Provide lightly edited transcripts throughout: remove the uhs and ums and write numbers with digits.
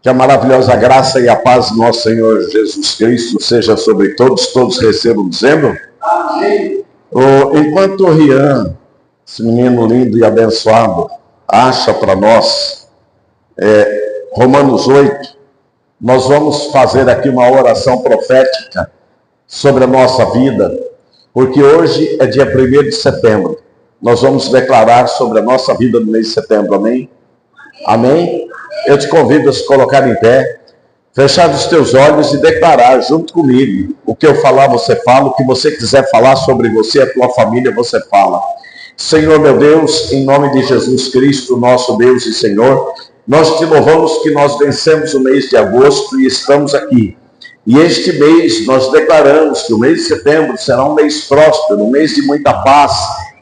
Que a maravilhosa graça e a paz do nosso Senhor Jesus Cristo seja sobre todos, todos recebam dizendo amém. Enquanto o Rian, esse menino lindo e abençoado, acha para nós Romanos 8, nós vamos fazer aqui uma oração profética sobre a nossa vida, porque hoje é dia 1º de setembro. Nós vamos declarar sobre a nossa vida no mês de setembro, amém? Amém? Eu te convido a se colocar em pé, fechar os teus olhos e declarar junto comigo. O que eu falar, você fala. O que você quiser falar sobre você e a tua família, você fala. Senhor meu Deus, em nome de Jesus Cristo, nosso Deus e Senhor, nós te louvamos que nós vencemos o mês de agosto e estamos aqui. E este mês nós declaramos que o mês de setembro será um mês próspero, um mês de muita paz,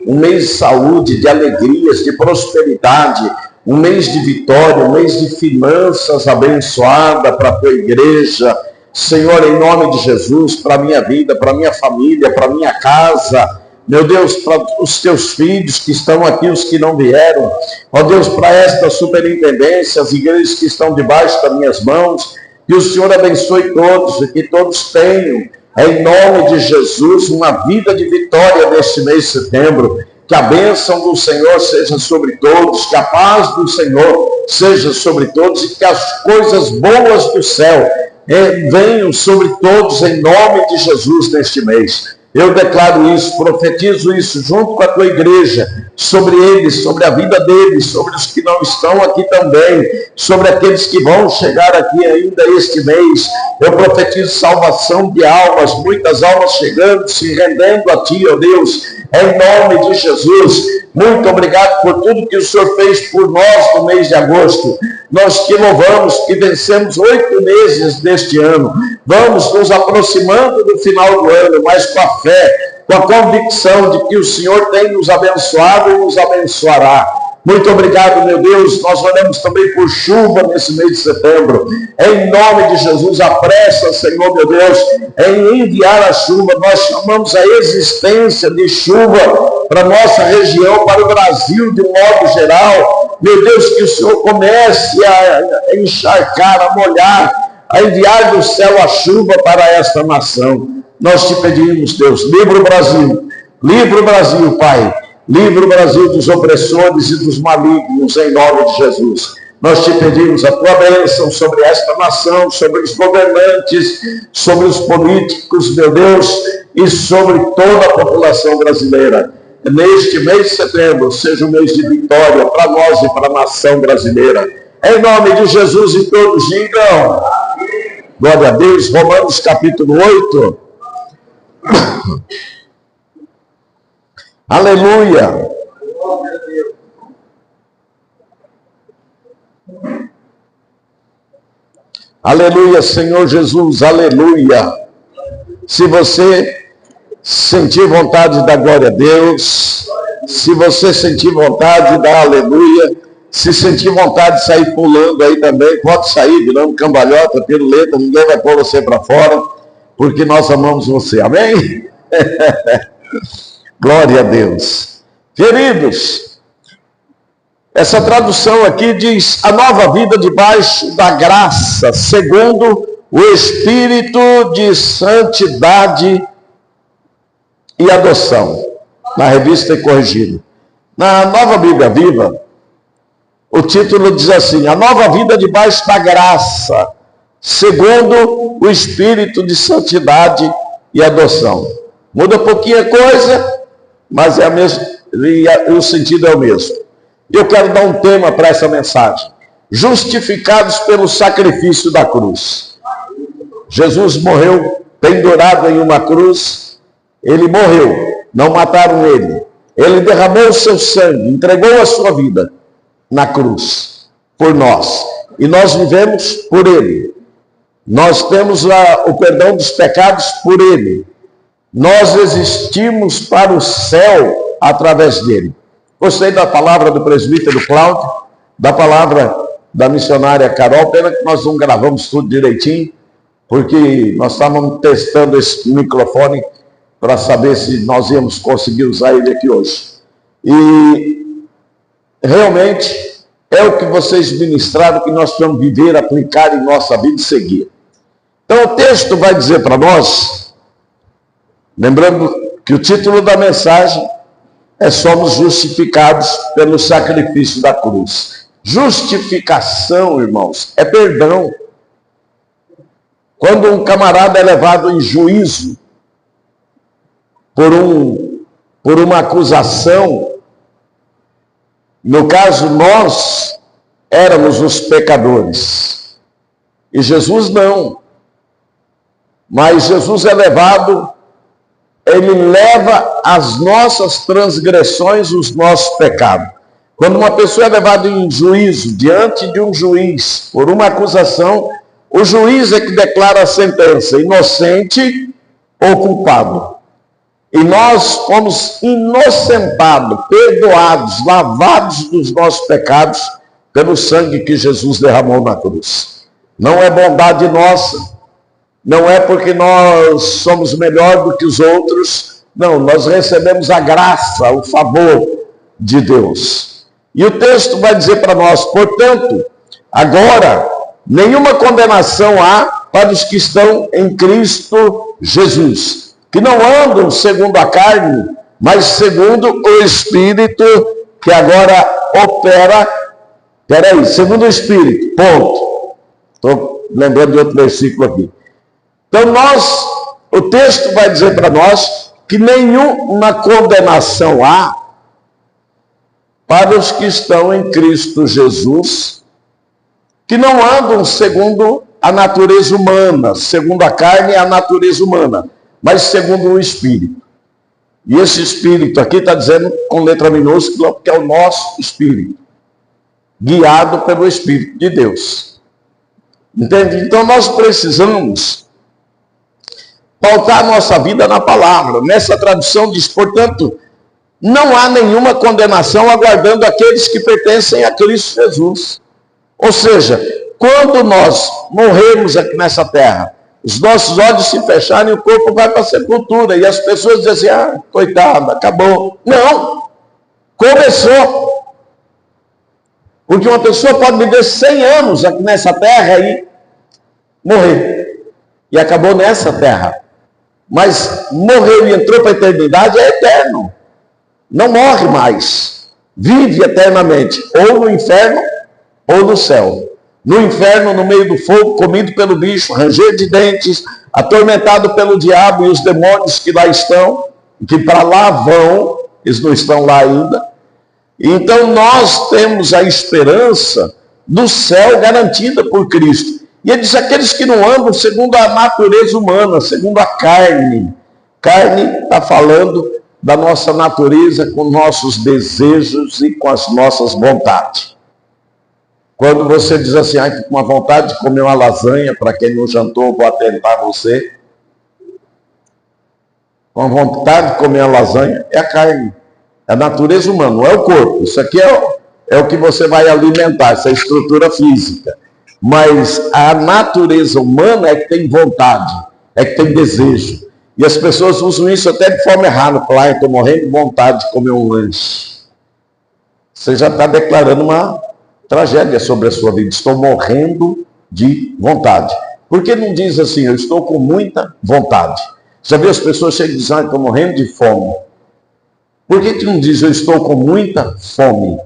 um mês de saúde, de alegrias, de prosperidade, um mês de vitória, um mês de finanças abençoada para a tua igreja. Senhor, em nome de Jesus, para a minha vida, para a minha família, para a minha casa, meu Deus, para os teus filhos que estão aqui, os que não vieram, ó Deus, para esta superintendência, as igrejas que estão debaixo das minhas mãos, que o Senhor abençoe todos e que todos tenham, em nome de Jesus, uma vida de vitória neste mês de setembro. Que a bênção do Senhor seja sobre todos, que a paz do Senhor seja sobre todos e que as coisas boas do céu venham sobre todos em nome de Jesus neste mês. Eu declaro isso, profetizo isso junto com a tua igreja, sobre eles, sobre a vida deles, sobre os que não estão aqui também, sobre aqueles que vão chegar aqui ainda este mês. Eu profetizo salvação de almas, muitas almas chegando, se rendendo a ti, ó Deus, em nome de Jesus. Muito obrigado por tudo que o Senhor fez por nós no mês de agosto. Nós te louvamos que vencemos 8 meses deste ano. Vamos nos aproximando do final do ano, mas com a fé, com a convicção de que o Senhor tem nos abençoado e nos abençoará. Muito obrigado, meu Deus. Nós oramos também por chuva nesse mês de setembro. Em nome de Jesus, apressa, Senhor, meu Deus, em enviar a chuva. Nós chamamos a existência de chuva para a nossa região, para o Brasil de um modo geral. Meu Deus, que o Senhor comece a encharcar, a molhar, a enviar do céu a chuva para esta nação. Nós te pedimos, Deus, livra o Brasil, Pai. Livra o Brasil dos opressores e dos malignos, em nome de Jesus. Nós te pedimos a tua bênção sobre esta nação, sobre os governantes, sobre os políticos, meu Deus, e sobre toda a população brasileira. Neste mês de setembro, seja um mês de vitória para nós e para a nação brasileira. Em nome de Jesus, e todos digam, glória a Deus. Romanos capítulo 8. Aleluia! Aleluia, Senhor Jesus, aleluia! Se você sentir vontade da glória a Deus, se você sentir vontade da aleluia, se sentir vontade de sair pulando aí também, pode sair, virando cambalhota, piruleta, ninguém vai pôr você para fora, porque nós amamos você, amém? Glória a Deus. Queridos, essa tradução aqui diz: a nova vida debaixo da graça, segundo o Espírito de santidade e adoção. Na revista e corrigido. Na Nova Bíblia Viva, o título diz assim: a nova vida debaixo da graça, segundo o Espírito de santidade e adoção. Muda um pouquinho a coisa, mas é a mesma, o sentido é o mesmo. Eu quero dar um tema para essa mensagem: justificados pelo sacrifício da cruz. Jesus morreu pendurado em uma cruz. Ele morreu, não mataram ele. Ele derramou o seu sangue, entregou a sua vida na cruz por nós, e nós vivemos por ele. Nós temos o perdão dos pecados por ele. Nós existimos para o céu através dele. Gostei da palavra do presbítero Cláudio, da palavra da missionária Carol. Pena que nós não gravamos tudo direitinho, porque nós estávamos testando esse microfone para saber se nós íamos conseguir usar ele aqui hoje. E realmente é o que vocês ministraram, que nós precisamos viver, aplicar em nossa vida e seguir. Então o texto vai dizer para nós, lembrando que o título da mensagem é Somos justificados pelo sacrifício da cruz. Justificação, irmãos, é perdão. Quando um camarada é levado em juízo por uma acusação, no caso nós éramos os pecadores, e Jesus não. Mas Jesus é levado, ele leva as nossas transgressões, os nossos pecados. Quando uma pessoa é levada em juízo, diante de um juiz, por uma acusação, o juiz é que declara a sentença, inocente ou culpado. E nós fomos inocentados, perdoados, lavados dos nossos pecados, pelo sangue que Jesus derramou na cruz. Não é bondade nossa, não é porque nós somos melhor do que os outros, não, nós recebemos a graça, o favor de Deus. E o texto vai dizer para nós, portanto, agora, nenhuma condenação há para os que estão em Cristo Jesus, que não andam segundo a carne, mas segundo o Espírito, que agora opera, segundo o Espírito, ponto. Estou lembrando de outro versículo aqui. Então o texto vai dizer para nós que nenhuma condenação há para os que estão em Cristo Jesus, que não andam segundo a natureza humana, segundo a carne e a natureza humana, mas segundo o Espírito. E esse Espírito aqui está dizendo com letra minúscula, que é o nosso Espírito, guiado pelo Espírito de Deus. Entende? Então nós precisamos pautar nossa vida na palavra. Nessa tradução diz, portanto, não há nenhuma condenação aguardando aqueles que pertencem a Cristo Jesus. Ou seja, quando nós morrermos aqui nessa terra, os nossos olhos se fecharem, o corpo vai para a sepultura, e as pessoas dizem assim, coitada, acabou. Não, começou. Porque uma pessoa pode viver 100 anos aqui nessa terra e morrer. E acabou nessa terra. Mas morreu e entrou para a eternidade, é eterno. Não morre mais. Vive eternamente, ou no inferno, ou no céu. No inferno, no meio do fogo, comido pelo bicho, ranger de dentes, atormentado pelo diabo e os demônios que lá estão, que para lá vão, eles não estão lá ainda. Então nós temos a esperança do céu garantida por Cristo. E ele diz, aqueles que não andam segundo a natureza humana, segundo a carne. Carne está falando da nossa natureza com nossos desejos e com as nossas vontades. Quando você diz assim, estou com uma vontade de comer uma lasanha, para quem não jantou, vou atentar você. Com vontade de comer uma lasanha, é a carne. É a natureza humana, não é o corpo. Isso aqui é o que você vai alimentar, essa estrutura física. Mas a natureza humana é que tem vontade, é que tem desejo. E as pessoas usam isso até de forma errada. Falar, estou morrendo de vontade de comer um lanche. Você já está declarando uma tragédia sobre a sua vida. Estou morrendo de vontade. Por que não diz assim, eu estou com muita vontade? Já viu as pessoas chegam e dizem, estou morrendo de fome. Por que não diz, eu estou com muita fome?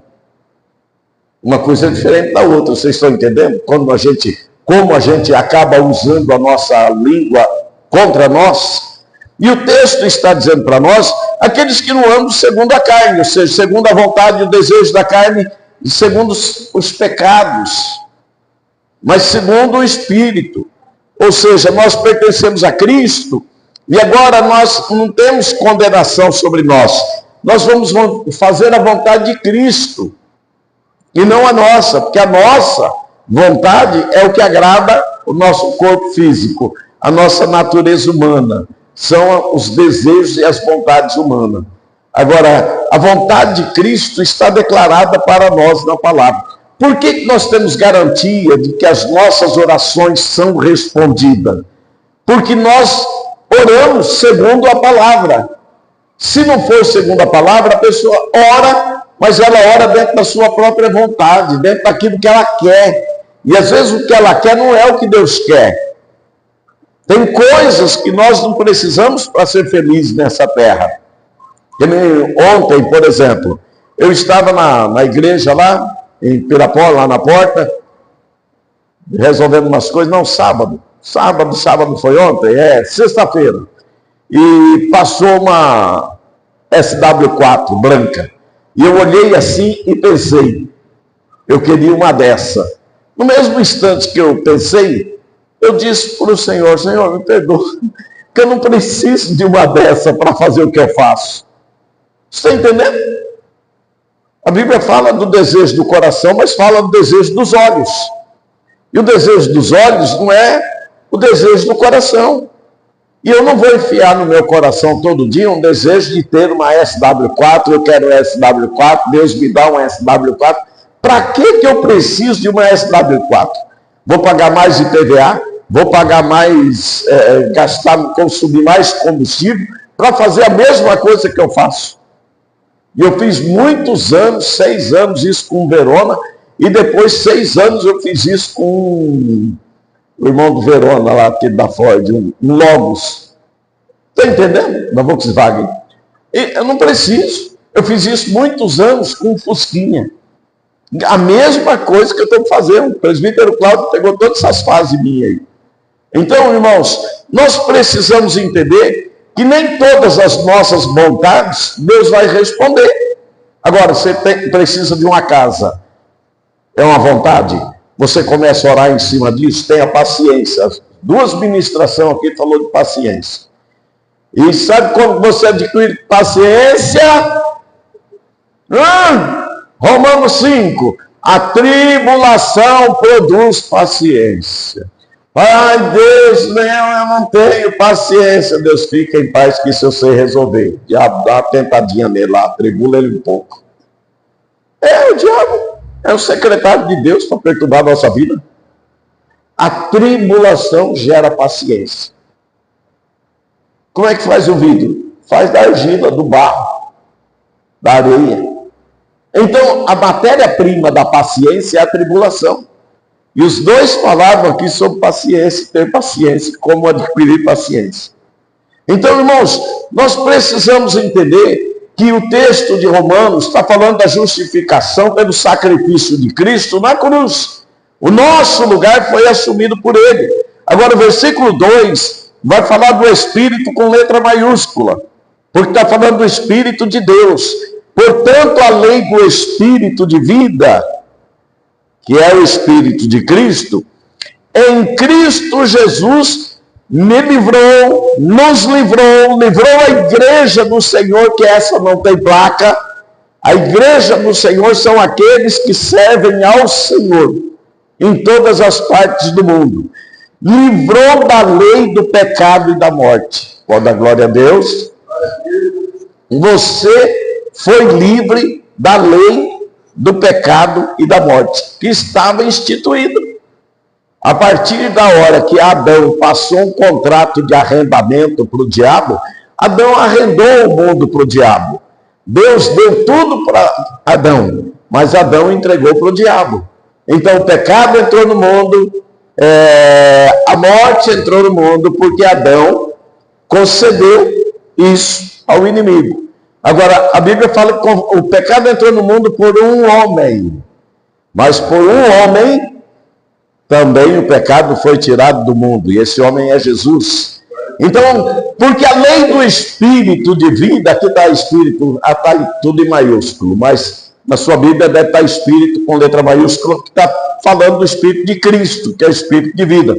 Uma coisa é diferente da outra, vocês estão entendendo? Como a gente acaba usando a nossa língua contra nós. E o texto está dizendo para nós, aqueles que não andam segundo a carne, ou seja, segundo a vontade e o desejo da carne, e segundo os pecados, mas segundo o Espírito. Ou seja, nós pertencemos a Cristo, e agora nós não temos condenação sobre nós. Nós vamos fazer a vontade de Cristo. E não a nossa, porque a nossa vontade é o que agrada o nosso corpo físico, a nossa natureza humana. São os desejos e as vontades humanas. Agora, a vontade de Cristo está declarada para nós na palavra. Por que nós temos garantia de que as nossas orações são respondidas? Porque nós oramos segundo a palavra. Se não for segundo a palavra, a pessoa ora mas ela ora dentro da sua própria vontade, dentro daquilo que ela quer. E às vezes o que ela quer não é o que Deus quer. Tem coisas que nós não precisamos para ser felizes nessa terra. Ontem, por exemplo, eu estava na igreja lá, em Pirapó, lá na porta, resolvendo umas coisas, não, sábado foi ontem, sexta-feira, e passou uma SW4 branca, e eu olhei assim e pensei, eu queria uma dessa. No mesmo instante que eu pensei, eu disse para o Senhor, Senhor, me perdoa, que eu não preciso de uma dessa para fazer o que eu faço. Você está entendendo? A Bíblia fala do desejo do coração, mas fala do desejo dos olhos. E o desejo dos olhos não é o desejo do coração. E eu não vou enfiar no meu coração todo dia um desejo de ter uma SW4, eu quero SW4, Deus me dá uma SW4. Para que eu preciso de uma SW4? Vou pagar mais de TVA? Vou pagar mais, consumir mais combustível para fazer a mesma coisa que eu faço? E eu fiz muitos anos, 6 anos isso com Verona, e depois 6 anos eu fiz isso com o irmão do Verona, lá, aquele da Ford, um Logos. Está entendendo? Da Volkswagen. E eu não preciso. Eu fiz isso muitos anos com o Fusquinha. A mesma coisa que eu estou fazendo. O presbítero Cláudio pegou todas essas fases minhas aí. Então, irmãos, nós precisamos entender que nem todas as nossas vontades Deus vai responder. Agora, você precisa de uma casa. É uma vontade? Você começa a orar em cima disso, tenha paciência. 2 ministrações aqui falou de paciência. E sabe como você adquire paciência? Romanos 5. A tribulação produz paciência. Ai, Deus, eu não tenho paciência. Deus, fica em paz que isso eu sei resolver. O diabo dá uma tentadinha nele lá, atribula ele um pouco. O diabo é o secretário de Deus para perturbar a nossa vida. A tribulação gera paciência. Como é que faz o vidro? Faz da argila, do barro, da areia. Então, a matéria-prima da paciência é a tribulação. E os dois falavam aqui sobre paciência, ter paciência, como adquirir paciência. Então, irmãos, nós precisamos entender que o texto de Romanos está falando da justificação pelo sacrifício de Cristo na cruz. O nosso lugar foi assumido por ele. Agora, o versículo 2 vai falar do Espírito com letra maiúscula, porque está falando do Espírito de Deus. Portanto, além do Espírito de vida, que é o Espírito de Cristo, em Cristo Jesus me livrou, nos livrou, livrou a igreja do Senhor, que essa não tem placa. A igreja do Senhor são aqueles que servem ao Senhor em todas as partes do mundo. Livrou da lei do pecado e da morte. Pode dar glória a Deus. Você foi livre da lei do pecado e da morte, que estava instituído. A partir da hora que Adão passou um contrato de arrendamento para o diabo, Adão arrendou o mundo para o diabo. Deus deu tudo para Adão, mas Adão entregou para o diabo. Então o pecado entrou no mundo, a morte entrou no mundo, porque Adão concedeu isso ao inimigo. Agora, a Bíblia fala que o pecado entrou no mundo por um homem, mas por um homem também o pecado foi tirado do mundo, e esse homem é Jesus. Então, porque a lei do Espírito de vida, aqui está Espírito, está tudo em maiúsculo, mas na sua Bíblia deve estar Espírito com letra maiúscula, que está falando do Espírito de Cristo, que é o Espírito de vida.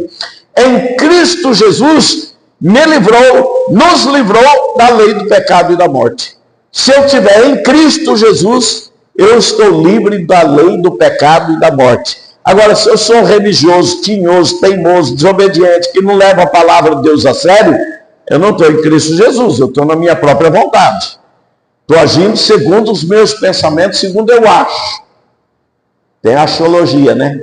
Em Cristo Jesus me livrou, nos livrou da lei do pecado e da morte. Se eu estiver em Cristo Jesus, eu estou livre da lei do pecado e da morte. Agora, se eu sou religioso, tinhoso, teimoso, desobediente, que não leva a palavra de Deus a sério, eu não estou em Cristo Jesus, eu estou na minha própria vontade. Estou agindo segundo os meus pensamentos, segundo eu acho. Tem achologia, né?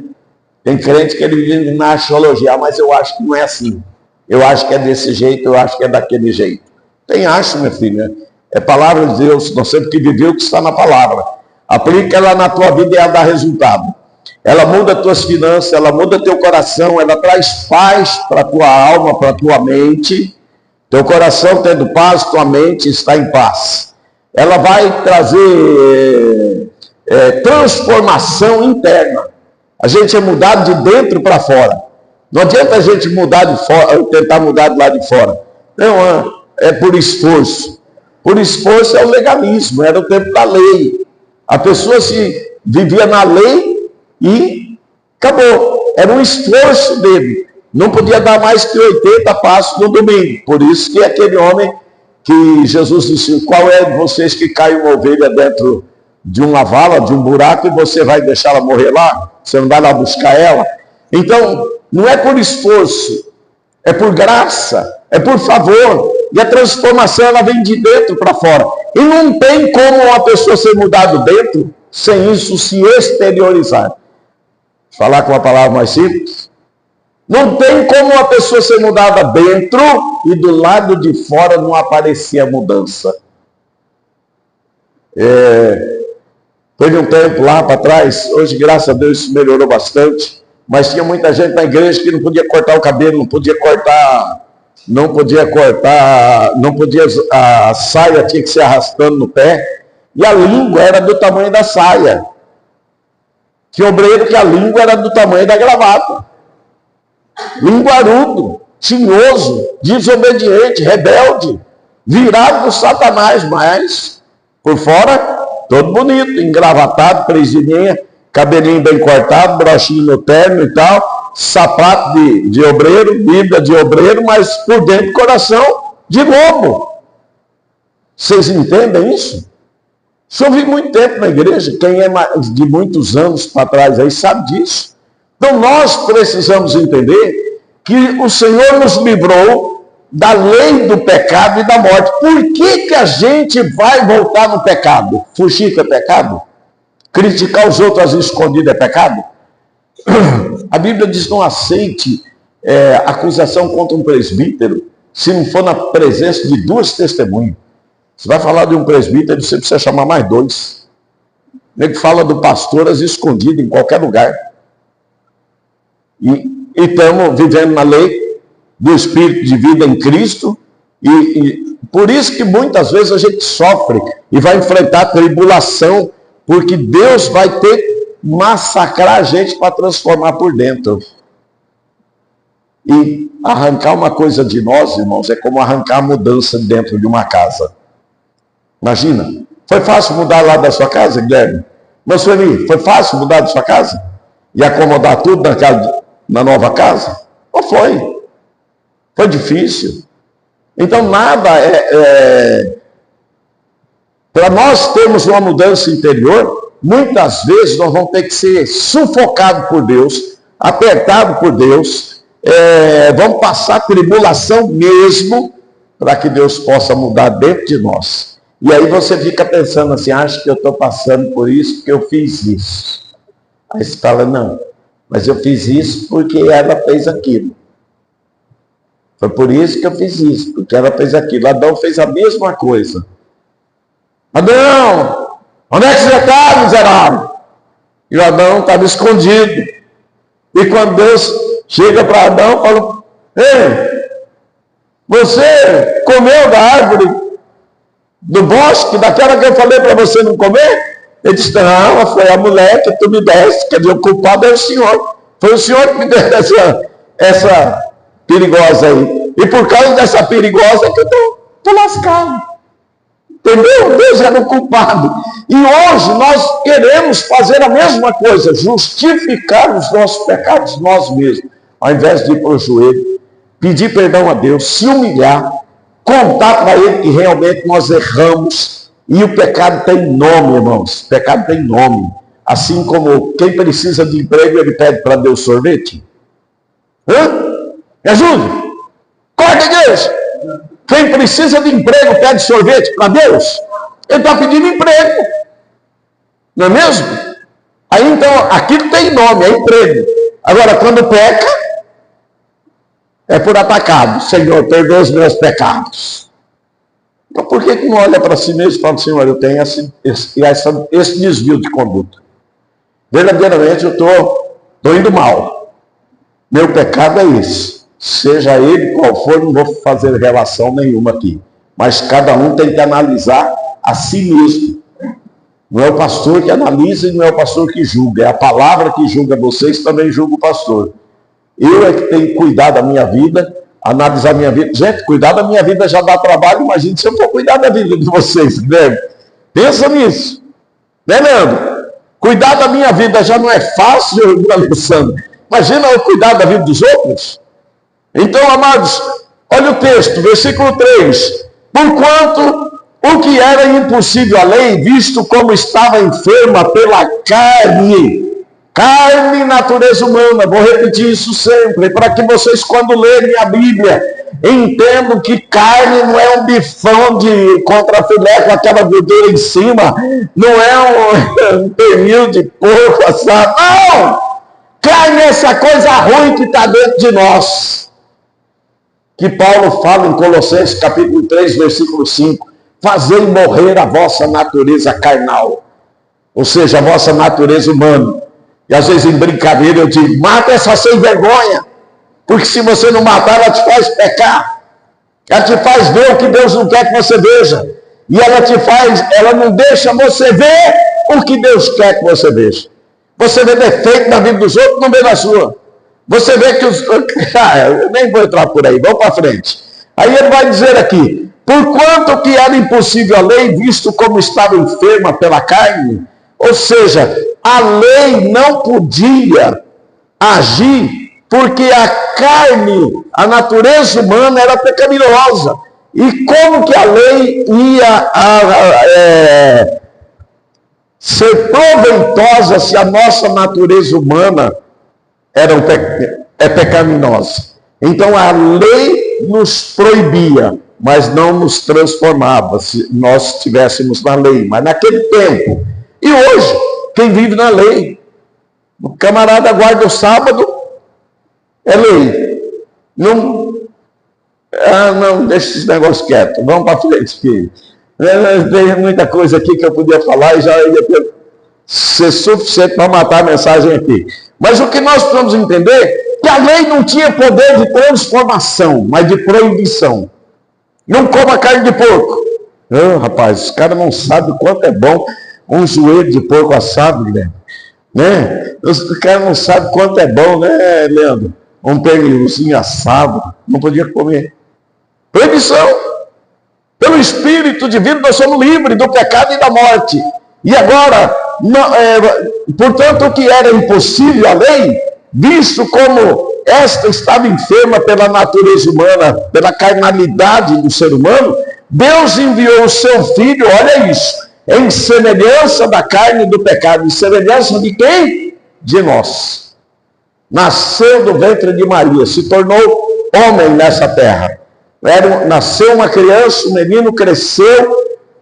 Tem crente que ele vive na achologia, mas eu acho que não é assim. Eu acho que é desse jeito, eu acho que é daquele jeito. Tem acho, minha filha. É palavra de Deus, nós temos que viver o que está na palavra. Aplica ela na tua vida e ela dá resultado. Ela muda tuas finanças, ela muda teu coração, ela traz paz para a tua alma, para a tua mente. Teu coração tendo paz, tua mente está em paz. Ela vai trazer transformação interna. A gente é mudado de dentro para fora. Não adianta a gente mudar de fora, tentar mudar de lá de fora. Não, é por esforço. Por esforço é o legalismo, era o tempo da lei. A pessoa se vivia na lei e acabou. Era um esforço dele. Não podia dar mais que 80 passos no domingo. Por isso que aquele homem que Jesus disse, qual é de vocês que cai uma ovelha dentro de uma vala, de um buraco, e você vai deixar ela morrer lá? Você não vai lá buscar ela? Então, não é por esforço, é por graça, é por favor. E a transformação, ela vem de dentro para fora. E não tem como uma pessoa ser mudada dentro sem isso se exteriorizar. Falar com uma palavra mais simples. Não tem como uma pessoa ser mudada dentro e do lado de fora não aparecer a mudança. Teve um tempo lá para trás, hoje graças a Deus isso melhorou bastante, mas tinha muita gente na igreja que não podia cortar o cabelo, a saia tinha que ser arrastando no pé, e a língua era do tamanho da saia. Tinha obreiro que a língua era do tamanho da gravata. Linguarudo, tinhoso, desobediente, rebelde, virado do Satanás, mas por fora, todo bonito, engravatado, presidinha, cabelinho bem cortado, brochinho no terno e tal, sapato de obreiro, bíblia de obreiro, mas por dentro coração de lobo. Vocês entendem isso? Isso eu vi muito tempo na igreja, quem é de muitos anos para trás aí sabe disso. Então nós precisamos entender que o Senhor nos livrou da lei do pecado e da morte. Por que a gente vai voltar no pecado? Fugir é pecado? Criticar os outros escondido é pecado? A Bíblia diz, não aceite acusação contra um presbítero se não for na presença de duas testemunhas. Você vai falar de um presbítero, você precisa chamar mais dois. Ele fala do pastor escondido em qualquer lugar. E estamos vivendo na lei do Espírito de vida em Cristo, e por isso que muitas vezes a gente sofre e vai enfrentar tribulação, porque Deus vai ter que massacrar a gente para transformar por dentro. E arrancar uma coisa de nós, irmãos, é como arrancar a mudança dentro de uma casa. Imagina, foi fácil mudar lá da sua casa, Guilherme? Mas, Sueli, foi fácil mudar da sua casa? E acomodar tudo na nova casa? Não foi. Foi difícil. Então, nada para nós termos uma mudança interior, muitas vezes nós vamos ter que ser sufocados por Deus, apertados por Deus, vamos passar tribulação mesmo, para que Deus possa mudar dentro de nós. E aí você fica pensando assim, acho que eu estou passando por isso porque eu fiz isso. Aí você fala, não, mas eu fiz isso porque ela fez aquilo. Foi por isso que eu fiz isso, porque ela fez aquilo. Adão fez a mesma coisa. Adão, onde é que você está, miserável? E o Adão estava escondido. E quando Deus chega para Adão, fala, ei, você comeu da árvore do bosque, daquela que eu falei para você não comer? Ele disse, não, foi a mulher que tu me deste, quer dizer, o culpado é o Senhor. Foi o Senhor que me deu essa perigosa aí. E por causa dessa perigosa que eu estou lascado. Entendeu? Deus era o culpado. E hoje nós queremos fazer a mesma coisa, justificar os nossos pecados nós mesmos, ao invés de ir para o joelho, pedir perdão a Deus, se humilhar, contar para Ele que realmente nós erramos. E o pecado tem nome, irmãos. O pecado tem nome. Assim como quem precisa de emprego, ele pede para Deus sorvete. Me ajude. Corta, igreja. Quem precisa de emprego pede sorvete para Deus. Ele está pedindo emprego. Não é mesmo? Aí então, aquilo tem nome, é emprego. Agora, quando peca, é por atacado. Senhor, perdoa os meus pecados. Então por que não olha para si mesmo e fala, Senhor, eu tenho esse desvio de conduta? Verdadeiramente eu estou indo mal. Meu pecado é esse. Seja ele qual for, não vou fazer relação nenhuma aqui. Mas cada um tem que analisar a si mesmo. Não é o pastor que analisa e não é o pastor que julga. É a palavra que julga vocês, também julga o pastor. Eu é que tenho que cuidar da minha vida, analisar a minha vida. Gente, cuidar da minha vida já dá trabalho. Imagine se eu for cuidar da vida de vocês. Né? Pensa nisso. Né, Leandro? Cuidar da minha vida já não é fácil, Alessandro. Imagina eu cuidar da vida dos outros. Então, amados, olha o texto, versículo 3. Porquanto o que era impossível à lei, visto como estava enferma pela carne, natureza humana, vou repetir isso sempre, para que vocês, quando lerem a Bíblia, entendam que carne não é um bifão de contrafilé com aquela gordura em cima, não é um pernil de porco assado, não! Carne é essa coisa ruim que está dentro de nós, que Paulo fala em Colossenses capítulo 3, versículo 5, fazei morrer a vossa natureza carnal, ou seja, a vossa natureza humana. E às vezes em brincadeira eu digo, mata essa sem vergonha, porque se você não matar, ela te faz pecar, ela te faz ver o que Deus não quer que você veja, e ela não deixa você ver o que Deus quer que você veja. Você vê defeito na vida dos outros, não vê na sua. Você vê que eu nem vou entrar por aí, vamos para frente. Aí ele vai dizer aqui, porquanto que era impossível a lei, visto como estava enferma pela carne, ou seja, a lei não podia agir, porque a carne, a natureza humana era pecaminosa. E como que a lei ia ser proveitosa se a nossa natureza humana é pecaminosa? Então a lei nos proibia, mas não nos transformava se nós estivéssemos na lei. Mas naquele tempo, e hoje, quem vive na lei, o camarada guarda o sábado, é lei. Não, deixa esse negócio quieto, vamos para frente aqui. Tem muita coisa aqui que eu podia falar e já ia ser suficiente para matar a mensagem aqui. Mas o que nós precisamos entender é que a lei não tinha poder de transformação, mas de proibição. Não coma carne de porco. Rapaz, os caras não sabem o quanto é bom um joelho de porco assado, né? Os caras não sabem o quanto é bom, né, Leandro? Um pernilzinho assado, não podia comer. Proibição. Pelo Espírito Divino nós somos livres do pecado e da morte. E agora, portanto, o que era impossível a lei, visto como esta estava enferma pela natureza humana, pela carnalidade do ser humano, Deus enviou o seu Filho, olha isso, em semelhança da carne do pecado. Em semelhança de quem? De nós. Nasceu do ventre de Maria, se tornou homem nessa terra. Nasceu uma criança, um menino cresceu,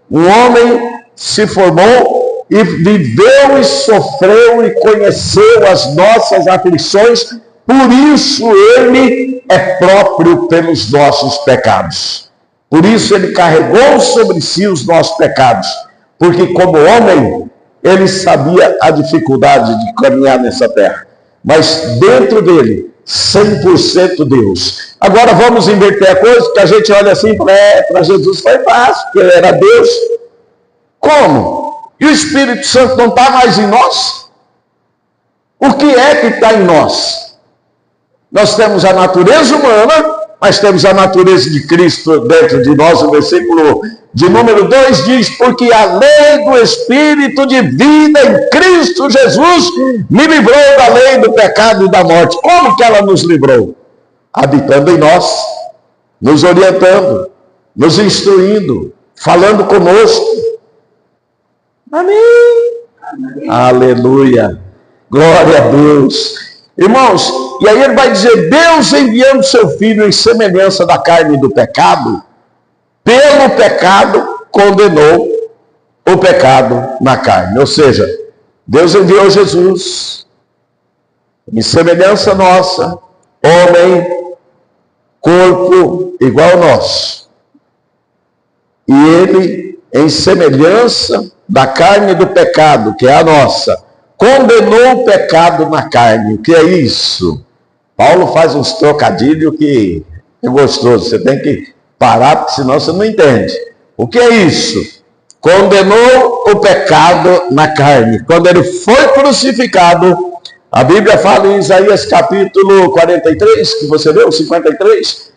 um homem se formou e viveu e sofreu e conheceu as nossas aflições. Por isso ele é próprio pelos nossos pecados. Por isso ele carregou sobre si os nossos pecados. Porque como homem, ele sabia a dificuldade de caminhar nessa terra. Mas dentro dele, 100% Deus. Agora vamos inverter a coisa, que a gente olha assim, para Jesus foi fácil, porque ele era Deus. Como? E o Espírito Santo não está mais em nós? O que é que está em nós? Nós temos a natureza humana, mas temos a natureza de Cristo dentro de nós. O versículo de número 2 diz, porque a lei do Espírito de vida em Cristo Jesus me livrou da lei do pecado e da morte. Como que ela nos livrou? Habitando em nós, nos orientando, nos instruindo, falando conosco. Amém. Amém. Aleluia. Glória a Deus. Irmãos, e aí ele vai dizer, Deus enviando seu Filho em semelhança da carne do pecado, pelo pecado condenou o pecado na carne. Ou seja, Deus enviou Jesus em semelhança nossa, homem, corpo igual ao nosso. E ele, em semelhança da carne do pecado, que é a nossa, condenou o pecado na carne. O que é isso? Paulo faz uns trocadilhos que é gostoso. Você tem que parar, porque senão você não entende. O que é isso? Condenou o pecado na carne. Quando ele foi crucificado, a Bíblia fala em Isaías capítulo 43, que você leu, 53,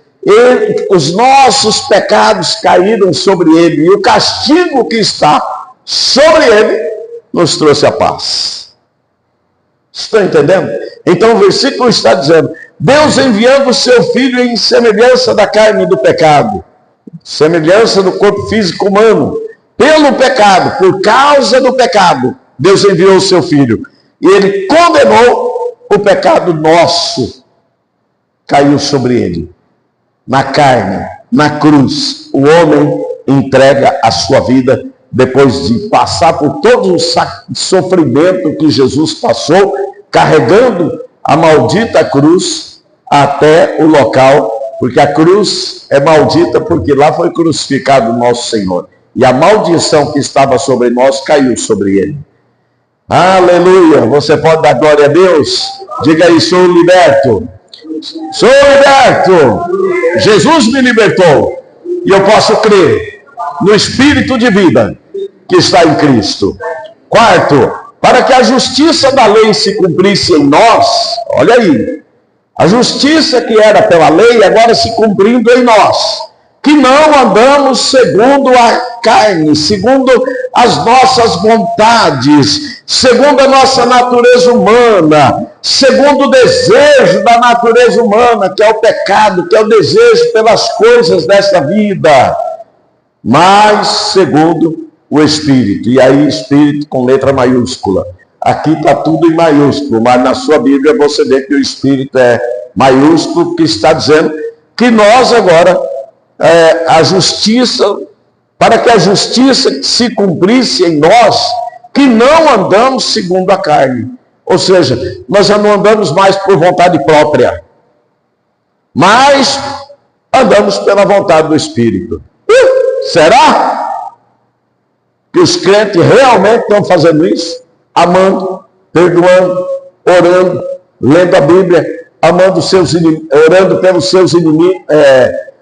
os nossos pecados caíram sobre ele, e o castigo que está sobre ele nos trouxe a paz. Estão entendendo? Então o versículo está dizendo, Deus enviando o seu Filho em semelhança da carne do pecado, semelhança do corpo físico humano, pelo pecado, por causa do pecado, Deus enviou o seu Filho, e ele condenou o pecado nosso, caiu sobre ele, na carne, na cruz. O homem entrega a sua vida depois de passar por todo o sofrimento que Jesus passou, carregando a maldita cruz até o local, porque a cruz é maldita porque lá foi crucificado o nosso Senhor. E a maldição que estava sobre nós caiu sobre ele. Aleluia! Você pode dar glória a Deus? Diga aí, sou liberto. Sou liberto. Jesus me libertou. E eu posso crer no Espírito de vida que está em Cristo. Quarto, para que a justiça da lei se cumprisse em nós, olha aí, a justiça que era pela lei agora se cumprindo em nós, que não andamos segundo a carne, segundo as nossas vontades, segundo a nossa natureza humana, segundo o desejo da natureza humana, que é o pecado, que é o desejo pelas coisas desta vida, mas segundo o Espírito. E aí Espírito com letra maiúscula. Aqui está tudo em maiúsculo, mas na sua Bíblia você vê que o Espírito é maiúsculo, que está dizendo que nós agora, a justiça, para que a justiça se cumprisse em nós, que não andamos segundo a carne. Ou seja, nós já não andamos mais por vontade própria, mas andamos pela vontade do Espírito. Será que os crentes realmente estão fazendo isso? Amando, perdoando, orando, lendo a Bíblia, orando pelos seus inimigos,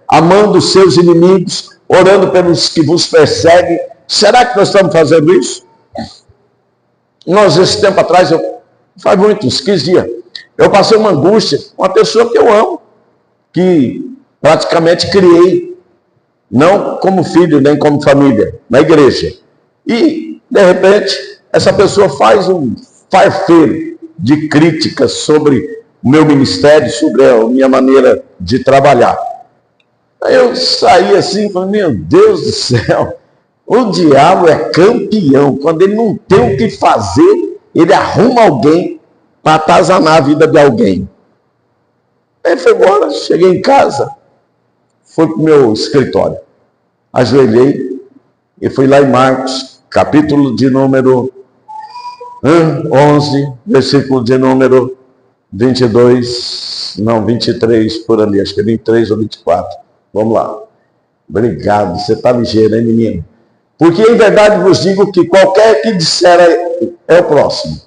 amando os seus inimigos, orando pelos que vos perseguem. Será que nós estamos fazendo isso? Nós, esse tempo atrás, faz muitos 15 dias, eu passei uma angústia com uma pessoa que eu amo, que praticamente criei, não como filho, nem como família, na igreja. E, de repente, essa pessoa faz um farfeiro de críticas sobre o meu ministério, sobre a minha maneira de trabalhar. Aí eu saí assim, falei, meu Deus do céu, o diabo é campeão. Quando ele não tem o que fazer, ele arruma alguém para atazanar a vida de alguém. Aí foi embora, cheguei em casa, fui para o meu escritório, ajoelhei e fui lá em Marcos, capítulo de número 11, versículo de número 23, por ali, acho que é 23 ou 24. Vamos lá. Obrigado, você está ligeiro, hein, menino? Porque em verdade vos digo que qualquer que disser é o próximo.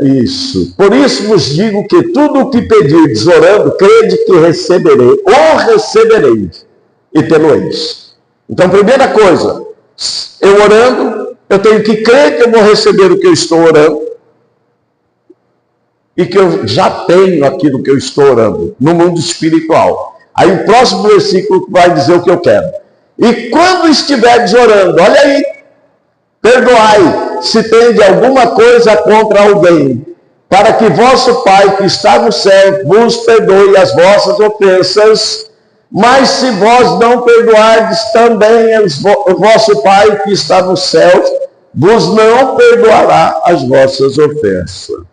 Isso. Por isso vos digo que tudo o que pedirdes orando, crede que receberei, ou recebereis, e tê-lo-eis. Então, primeira coisa, eu orando, eu tenho que crer que eu vou receber o que eu estou orando, e que eu já tenho aquilo que eu estou orando, no mundo espiritual. Aí o próximo versículo vai dizer o que eu quero. E quando estiveres orando, olha aí, perdoai, se tende alguma coisa contra alguém, para que vosso Pai que está no céu vos perdoe as vossas ofensas, mas se vós não perdoardes, também o vosso Pai que está no céu vos não perdoará as vossas ofensas.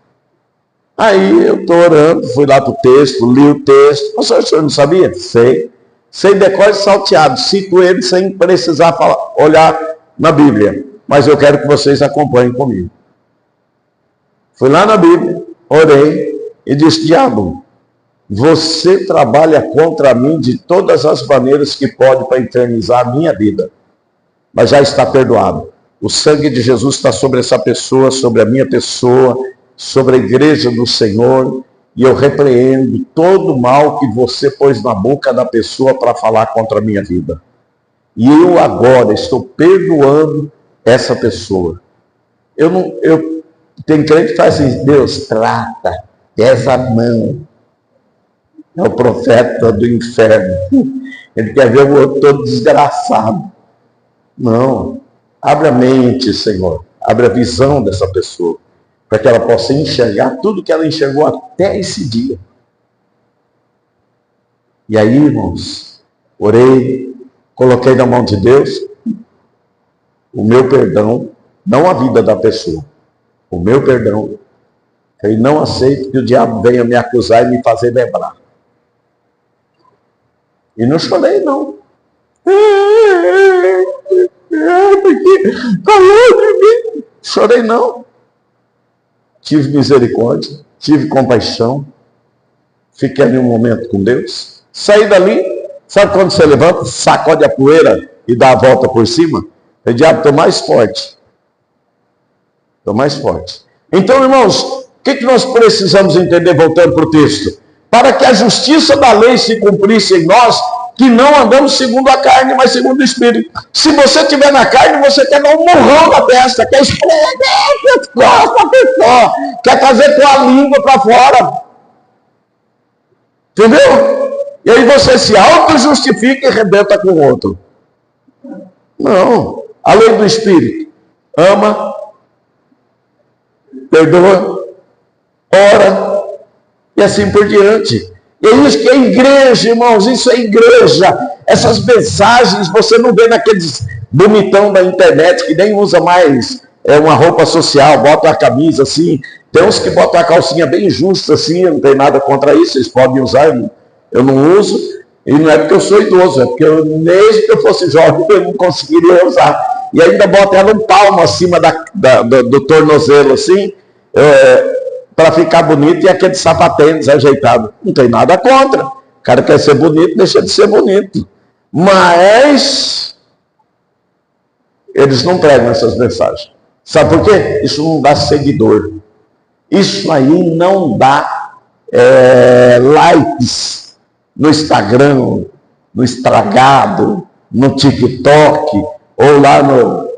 Aí eu estou orando, fui lá para o texto, li o texto. O senhor não sabia? Sei. Sei decor e salteado. Cito ele sem precisar olhar na Bíblia. Mas eu quero que vocês acompanhem comigo. Fui lá na Bíblia, orei e disse, diabo, você trabalha contra mim de todas as maneiras que pode para infernizar a minha vida. Mas já está perdoado. O sangue de Jesus está sobre essa pessoa, sobre a minha pessoa, sobre a igreja do Senhor. E eu repreendo todo o mal que você pôs na boca da pessoa para falar contra a minha vida. E eu agora estou perdoando essa pessoa. Tem crente que faz assim: Deus, trata, pesa a mão. É o profeta do inferno. Ele quer ver o outro todo desgraçado. Não. Abre a mente, Senhor. Abre a visão dessa pessoa, para que ela possa enxergar tudo que ela enxergou até esse dia. E aí, irmãos, orei, coloquei na mão de Deus o meu perdão, não a vida da pessoa, o meu perdão. Eu não aceito que o diabo venha me acusar e me fazer lembrar. E não chorei, não. Porque falou de mim. Chorei, não. Tive misericórdia, tive compaixão. Fiquei ali um momento com Deus. Saí dali, sabe quando você levanta, sacode a poeira e dá a volta por cima? O diabo, estou mais forte. Estou mais forte. Então, irmãos, o que nós precisamos entender, voltando para o texto? Para que a justiça da lei se cumprisse em nós, que não andamos segundo a carne, mas segundo o Espírito. Se você estiver na carne, você quer dar um murrão na testa, quer esfregar as costas da pessoa, quer fazer com a língua para fora. Entendeu? E aí você se auto-justifica e rebenta com o outro. Não. A lei do Espírito. Ama, perdoa, ora, e assim por diante. E é isso que é igreja, irmãos, isso é igreja. Essas mensagens você não vê naqueles bonitão da internet que nem usa mais uma roupa social, bota a camisa assim. Tem uns que botam a calcinha bem justa assim, eu não tenho nada contra isso, vocês podem usar, eu não uso. E não é porque eu sou idoso, é porque mesmo que eu fosse jovem, eu não conseguiria usar. E ainda bota ela um palmo acima do tornozelo assim, para ficar bonito, e aquele sapatinho desajeitado. Não tem nada contra. O cara quer ser bonito, deixa de ser bonito. Mas eles não pregam essas mensagens. Sabe por quê? Isso não dá seguidor. Isso aí não dá likes no Instagram, no Estragado, no TikTok, ou lá no,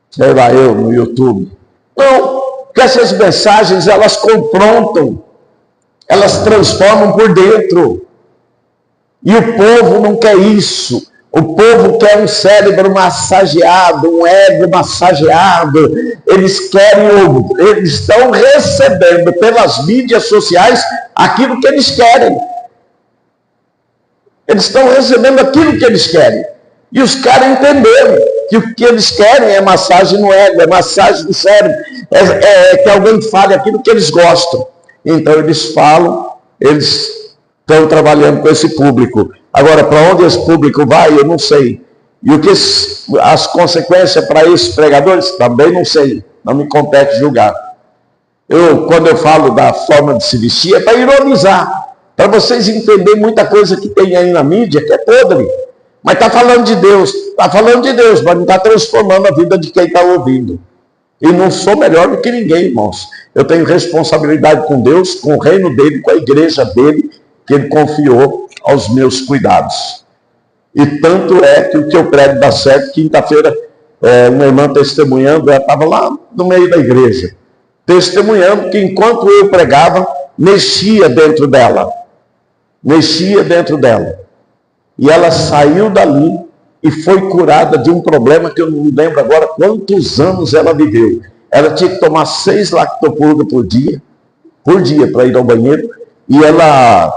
sei lá eu, no YouTube. Não. Porque essas mensagens, elas confrontam, elas transformam por dentro. E o povo não quer isso. O povo quer um cérebro massageado, um ego massageado. Eles estão recebendo pelas mídias sociais aquilo que eles querem. Eles estão recebendo aquilo que eles querem. E os caras entenderam que o que eles querem é massagem no ego, é massagem no cérebro, que alguém fale aquilo que eles gostam. Então eles falam, eles estão trabalhando com esse público. Agora, para onde esse público vai, eu não sei. E o que as consequências para esses pregadores, também não sei. Não me compete julgar. Quando eu falo da forma de se vestir, é para ironizar. Para vocês entenderem muita coisa que tem aí na mídia, que é podre. Mas está falando de Deus, mas não está transformando a vida de quem está ouvindo. E não sou melhor do que ninguém, irmãos. Eu tenho responsabilidade com Deus, com o reino dele, com a igreja dele, que ele confiou aos meus cuidados. E tanto é que o que eu prego dá certo. Quinta-feira, uma irmã testemunhando, ela estava lá no meio da igreja, testemunhando que enquanto eu pregava, mexia dentro dela. E ela saiu dali e foi curada de um problema que eu não me lembro agora quantos anos ela viveu. Ela tinha que tomar 6 lactopurga por dia para ir ao banheiro. E ela,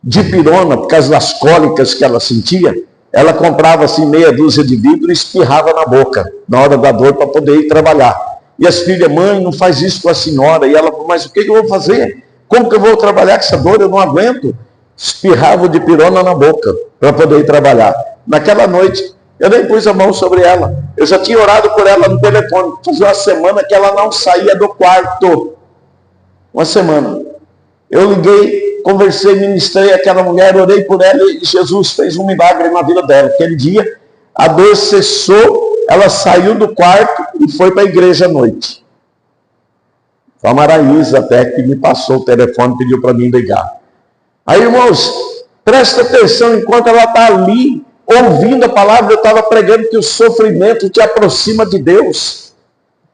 dipirona, por causa das cólicas que ela sentia, ela comprava assim meia dúzia de vidro e espirrava na boca, na hora da dor, para poder ir trabalhar. E as filhas, mãe, não faz isso com a senhora. E ela, mas o que eu vou fazer? Como que eu vou trabalhar com essa dor? Eu não aguento. Espirrava de pirona na boca para poder ir trabalhar. Naquela noite, eu nem pus a mão sobre ela. Eu já tinha orado por ela no telefone. Fazia uma semana que ela não saía do quarto. Uma semana. Eu liguei, conversei, ministrei aquela mulher, orei por ela e Jesus fez um milagre na vida dela. Aquele dia, a dor cessou, ela saiu do quarto e foi para a igreja à noite. Foi a Maraísa até que me passou o telefone, pediu para mim ligar. Aí, irmãos, presta atenção, enquanto ela está ali, ouvindo a palavra, eu estava pregando que o sofrimento te aproxima de Deus.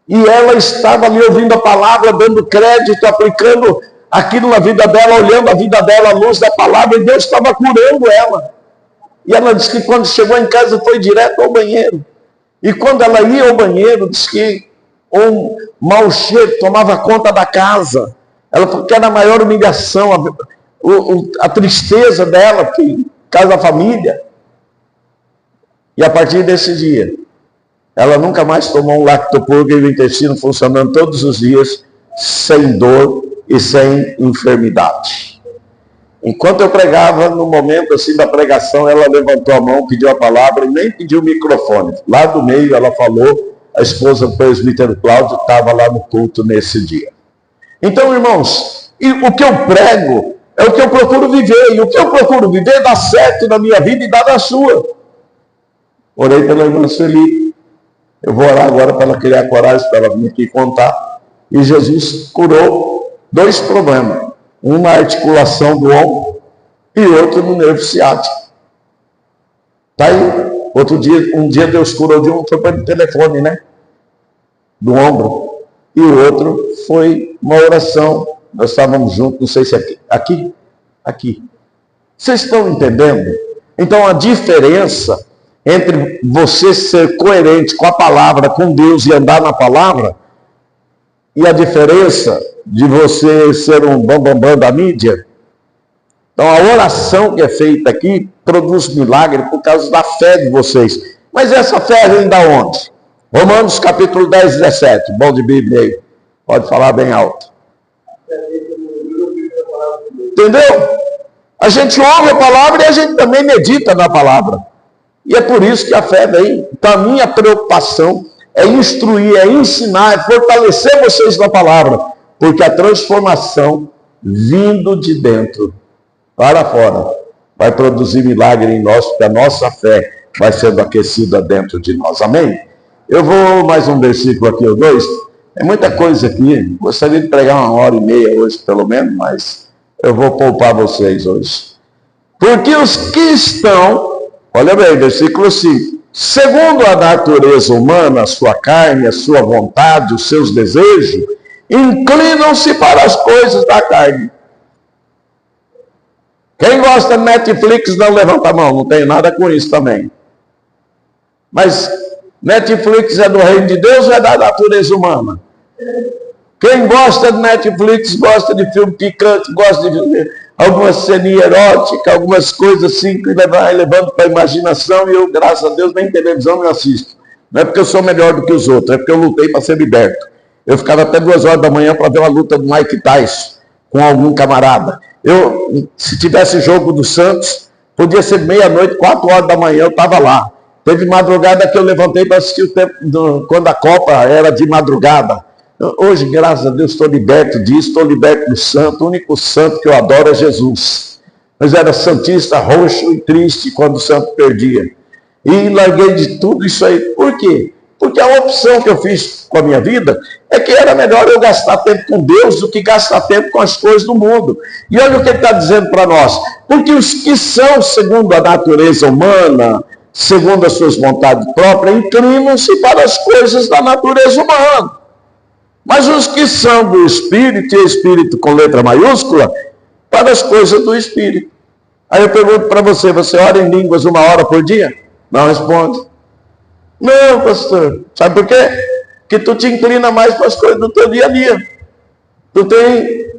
E ela estava ali ouvindo a palavra, dando crédito, aplicando aquilo na vida dela, olhando a vida dela à luz da palavra, e Deus estava curando ela. E ela disse que quando chegou em casa foi direto ao banheiro. E quando ela ia ao banheiro, disse que um mau cheiro tomava conta da casa. Ela falou que era a maior humilhação, a tristeza dela, que casa da família. E a partir desse dia, ela nunca mais tomou um lactopurga e o intestino funcionando todos os dias, sem dor e sem enfermidade. Enquanto eu pregava, no momento assim da pregação, ela levantou a mão, pediu a palavra e nem pediu o microfone. Lá do meio ela falou, a esposa do presbítero Cláudio estava lá no culto nesse dia. Então, irmãos, o que eu prego é o que eu procuro viver, e o que eu procuro viver dá certo na minha vida e dá na sua. Orei pela irmã Sueli. Eu vou orar agora para ela criar coragem, para ela vir aqui contar. E Jesus curou 2 problemas. Um na articulação do ombro e outro no nervo ciático. Está aí. Um dia Deus curou de um, foi pelo telefone, né? Do ombro. E o outro foi uma oração. Nós estávamos juntos, não sei se é aqui. Aqui. Vocês estão entendendo? Então a diferença entre você ser coerente com a palavra, com Deus e andar na palavra, e a diferença de você ser um bambambam da mídia. Então a oração que é feita aqui produz milagre por causa da fé de vocês. Mas essa fé vem da onde? Romanos capítulo 10, 17. Bom de Bíblia aí. Pode falar bem alto. Entendeu? A gente ouve a palavra e a gente também medita na palavra. E é por isso que a fé vem. Então a minha preocupação é instruir, é ensinar, é fortalecer vocês na palavra. Porque a transformação vindo de dentro para fora vai produzir milagre em nós, porque a nossa fé vai sendo aquecida dentro de nós. Amém? Eu vou mais um versículo aqui ou 2. É muita coisa aqui. Gostaria de pregar 1h30 hoje, pelo menos, mas eu vou poupar vocês hoje. Porque os que estão, olha bem, versículo 5. Segundo a natureza humana, a sua carne, a sua vontade, os seus desejos, inclinam-se para as coisas da carne. Quem gosta de Netflix não levanta a mão, não tem nada com isso também. Mas Netflix é do reino de Deus ou é da natureza humana? Quem gosta de Netflix gosta de filme picante, gosta de alguma ceninha erótica, algumas coisas assim que vai levando para a imaginação, e eu, graças a Deus, nem televisão eu assisto. Não é porque eu sou melhor do que os outros, é porque eu lutei para ser liberto. Eu ficava até 2 horas da manhã para ver uma luta do Mike Tyson com algum camarada. Se tivesse jogo do Santos, podia ser meia-noite, 4 horas da manhã, eu estava lá. Teve madrugada que eu levantei para assistir o tempo quando a Copa era de madrugada. Hoje, graças a Deus, estou liberto disso, estou liberto do santo. O único santo que eu adoro é Jesus. Mas era santista, roxo e triste quando o santo perdia. E larguei de tudo isso aí. Por quê? Porque a opção que eu fiz com a minha vida é que era melhor eu gastar tempo com Deus do que gastar tempo com as coisas do mundo. E olha o que ele está dizendo para nós. Porque os que são segundo a natureza humana, segundo as suas vontades próprias, inclinam-se para as coisas da natureza humana. Mas os que são do Espírito, e Espírito com letra maiúscula, para as coisas do Espírito. Aí eu pergunto para você, você ora em línguas 1 hora por dia? Não responde. Não, pastor. Sabe por quê? Porque tu te inclina mais para as coisas do teu dia a dia. Tu tem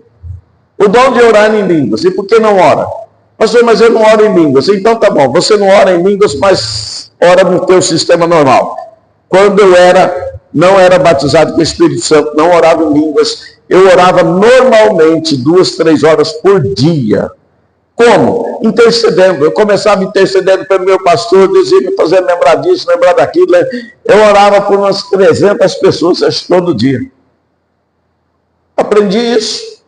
o dom de orar em línguas. E por que não ora? Pastor, mas eu não oro em línguas. Então tá bom, você não ora em línguas, mas ora no teu sistema normal. Quando eu não era batizado com o Espírito Santo, não orava em línguas, eu orava normalmente 2, 3 horas por dia. Como? Intercedendo. Eu começava intercedendo pelo meu pastor, dizia me fazendo lembrar disso, lembrar daquilo. Eu orava por umas 300 pessoas todo dia. Aprendi isso.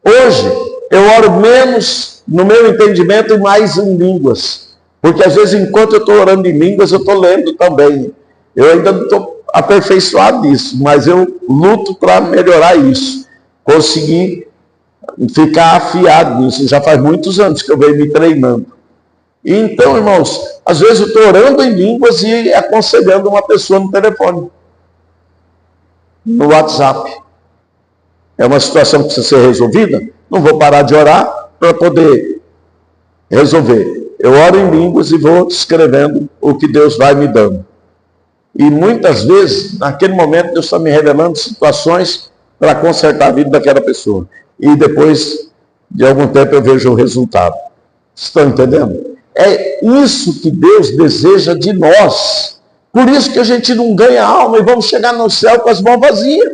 Hoje, eu oro menos, no meu entendimento, e mais em línguas. Porque às vezes, enquanto eu estou orando em línguas, eu estou lendo também. Eu ainda não estou aperfeiçoado nisso, mas eu luto para melhorar isso. Conseguir ficar afiado nisso. Já faz muitos anos que eu venho me treinando. E então, irmãos, às vezes eu estou orando em línguas e aconselhando uma pessoa no telefone, no WhatsApp. É uma situação que precisa ser resolvida. Não vou parar de orar para poder resolver. Eu oro em línguas e vou escrevendo o que Deus vai me dando. E muitas vezes, naquele momento, Deus está me revelando situações para consertar a vida daquela pessoa. E depois de algum tempo eu vejo o resultado. Estão entendendo? É isso que Deus deseja de nós. Por isso que a gente não ganha alma e vamos chegar no céu com as mãos vazias.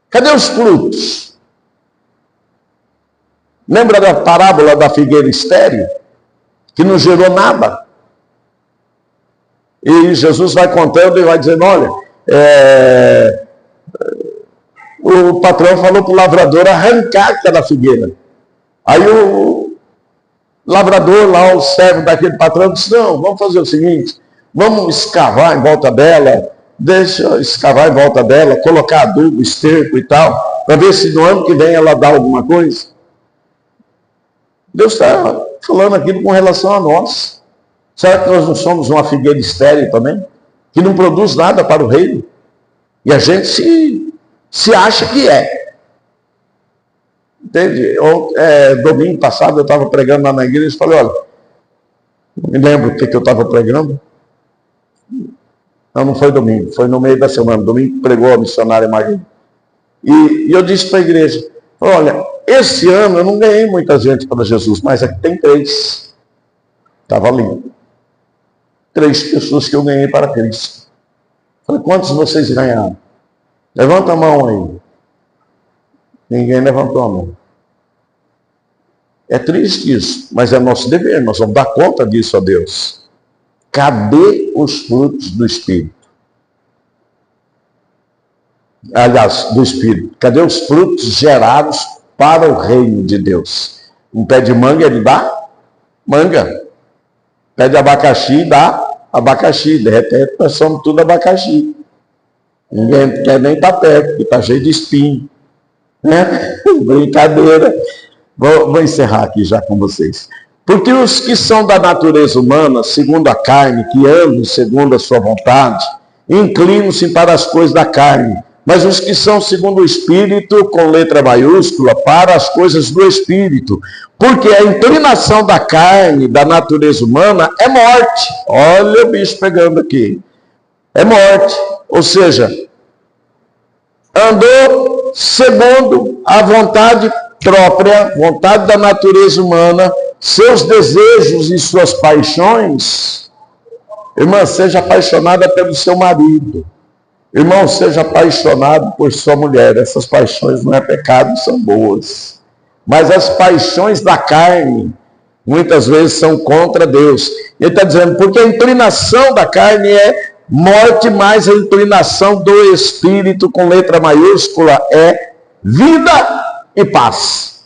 Cadê os frutos? Lembra da parábola da figueira estéril? Que não gerou nada. E Jesus vai contando e vai dizendo, olha, o patrão falou para o lavrador arrancar aquela figueira. Aí o lavrador lá, o servo daquele patrão, disse, não, vamos fazer o seguinte, vamos escavar em volta dela, deixa eu escavar em volta dela, colocar adubo, esterco e tal, para ver se no ano que vem ela dá alguma coisa. Deus está falando aquilo com relação a nós. Será que nós não somos uma figueira estéril também? Que não produz nada para o reino? E a gente se acha que é. Entende? Domingo passado eu estava pregando lá na igreja e falei, olha, não me lembro o que eu estava pregando. Não foi domingo, foi no meio da semana. Domingo pregou a missionária Margarida. E eu disse para a igreja, olha, esse ano eu não ganhei muita gente para Jesus, mas aqui tem 3. Estava lindo. 3 pessoas que eu ganhei para Cristo. Falei, quantos vocês ganharam? Levanta a mão aí. Ninguém levantou a mão. É triste isso, mas é nosso dever, nós vamos dar conta disso a Deus. Cadê os frutos do Espírito? Aliás, do Espírito. Cadê os frutos gerados para o reino de Deus? Um pé de manga, ele dá manga. Pé de abacaxi, dá abacaxi. De repente, nós somos tudo abacaxi. Ninguém quer nem estar perto, porque está cheio de espinho. Né? Brincadeira. Vou encerrar aqui já com vocês. Porque os que são da natureza humana, segundo a carne, que andam segundo a sua vontade, inclinam-se para as coisas da carne. Mas os que são segundo o Espírito, com letra maiúscula, para as coisas do Espírito. Porque a inclinação da carne, da natureza humana, é morte. Olha o bicho pegando aqui. É morte. Ou seja, andou segundo a vontade própria, vontade da natureza humana, seus desejos e suas paixões. Irmã, seja apaixonada pelo seu marido. Irmão, seja apaixonado por sua mulher. Essas paixões não é pecado, são boas. Mas as paixões da carne, muitas vezes são contra Deus. Ele está dizendo, porque a inclinação da carne é morte, mas a inclinação do Espírito, com letra maiúscula, é vida e paz.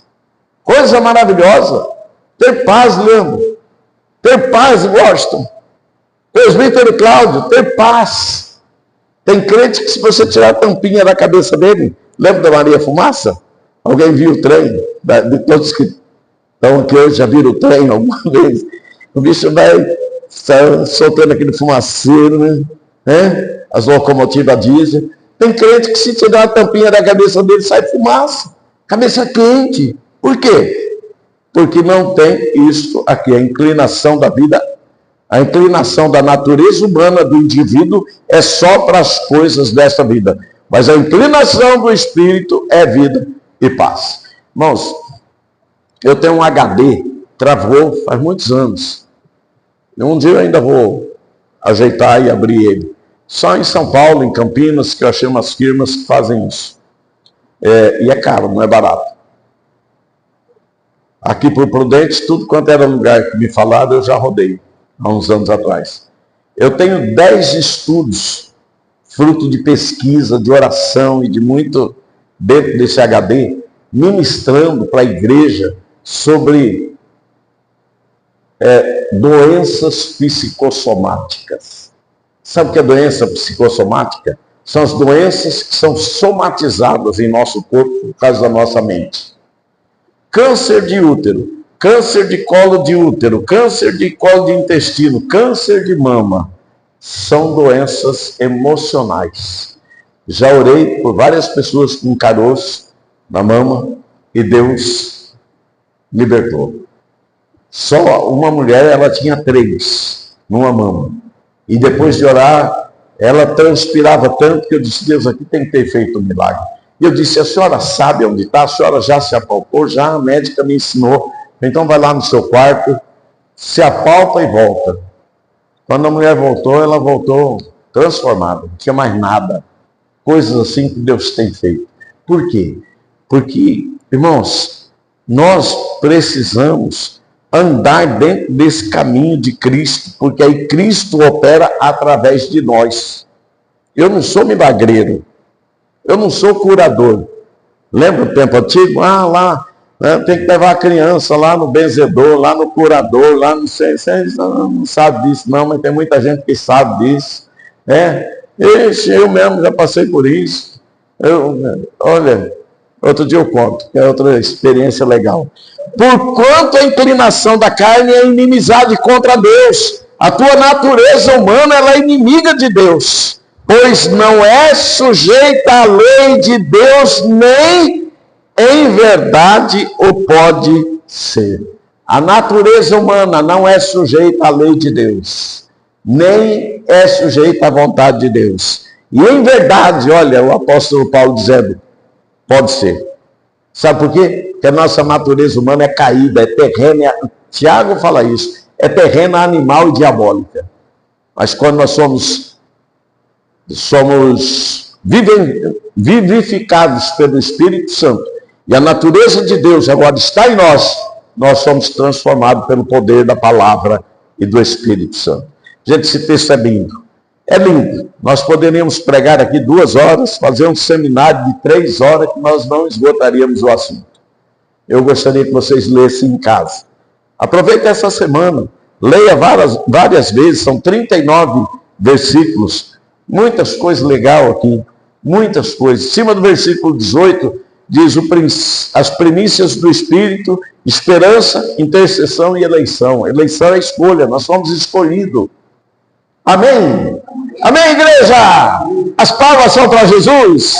Coisa maravilhosa. Ter paz, Leandro. Ter paz, Washington. Presbítero Cláudio, ter paz. Tem crente que se você tirar a tampinha da cabeça dele, lembra da Maria Fumaça? Alguém viu o trem? De todos que estão aqui hoje já viram o trem alguma vez? O bicho vai soltando aquele fumaceiro, né? As locomotivas diesel. Tem crente que se tirar a tampinha da cabeça dele, sai fumaça. Cabeça quente. Por quê? Porque não tem isso aqui, a inclinação da vida. A inclinação da natureza humana do indivíduo é só para as coisas desta vida. Mas a inclinação do Espírito é vida e paz. Irmãos, eu tenho um HD, travou faz muitos anos. Um dia eu ainda vou ajeitar e abrir ele. Só em São Paulo, em Campinas, que eu achei umas firmas que fazem isso. E é caro, não é barato. Aqui por Prudente, tudo quanto era lugar que me falaram, eu já rodei. Há uns anos atrás. Eu tenho 10 estudos, fruto de pesquisa, de oração e de dentro desse HD, ministrando para a igreja sobre doenças psicossomáticas. Sabe o que é doença psicossomática? São as doenças que são somatizadas em nosso corpo por causa da nossa mente. Câncer de útero, câncer de colo de útero, câncer de colo de intestino, câncer de mama, são doenças emocionais. Já orei por várias pessoas com caroço na mama e Deus libertou. Só uma mulher, ela tinha 3 numa mama. E depois de orar, ela transpirava tanto que eu disse, Deus, aqui tem que ter feito um milagre. E eu disse, a senhora sabe onde está? A senhora já se apalpou? Já, a médica me ensinou. Então vai lá no seu quarto, se apalpa e volta. Quando a mulher voltou, ela voltou transformada. Não tinha mais nada. Coisas assim que Deus tem feito. Por quê? Porque, irmãos, nós precisamos andar dentro desse caminho de Cristo, porque aí Cristo opera através de nós. Eu não sou milagreiro, eu não sou curador. Lembra o tempo antigo? Lá, tem que levar a criança lá no benzedor, lá no curador, lá não sei, vocês não sabem disso não, mas tem muita gente que sabe disso. Eu mesmo já passei por isso. Olha, outro dia eu conto, que é outra experiência legal. Porquanto a inclinação da carne é inimizade contra Deus, a tua natureza humana ela é inimiga de Deus, pois não é sujeita à lei de Deus, nem em verdade o pode ser. A natureza humana não é sujeita à lei de Deus, nem é sujeita à vontade de Deus. E em verdade, olha, o apóstolo Paulo dizendo, pode ser. Sabe por quê? Porque a nossa natureza humana é caída, é terrena. Tiago fala isso. É terrena, animal e diabólica. Mas quando nós somos vivificados pelo Espírito Santo, e a natureza de Deus agora está em nós, nós somos transformados pelo poder da palavra e do Espírito Santo. Gente, esse texto é lindo. É lindo. Nós poderíamos pregar aqui 2 horas, fazer um seminário de 3 horas que nós não esgotaríamos o assunto. Eu gostaria que vocês lessem em casa. Aproveite essa semana, leia várias vezes, são 39 versículos, muitas coisas legais aqui, muitas coisas. Em cima do versículo 18, diz as primícias do Espírito, esperança, intercessão e eleição. Eleição é escolha, nós somos escolhidos. Amém? Amém, igreja? As palmas são para Jesus?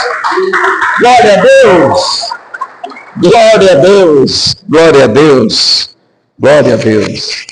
Glória a Deus! Glória a Deus! Glória a Deus! Glória a Deus!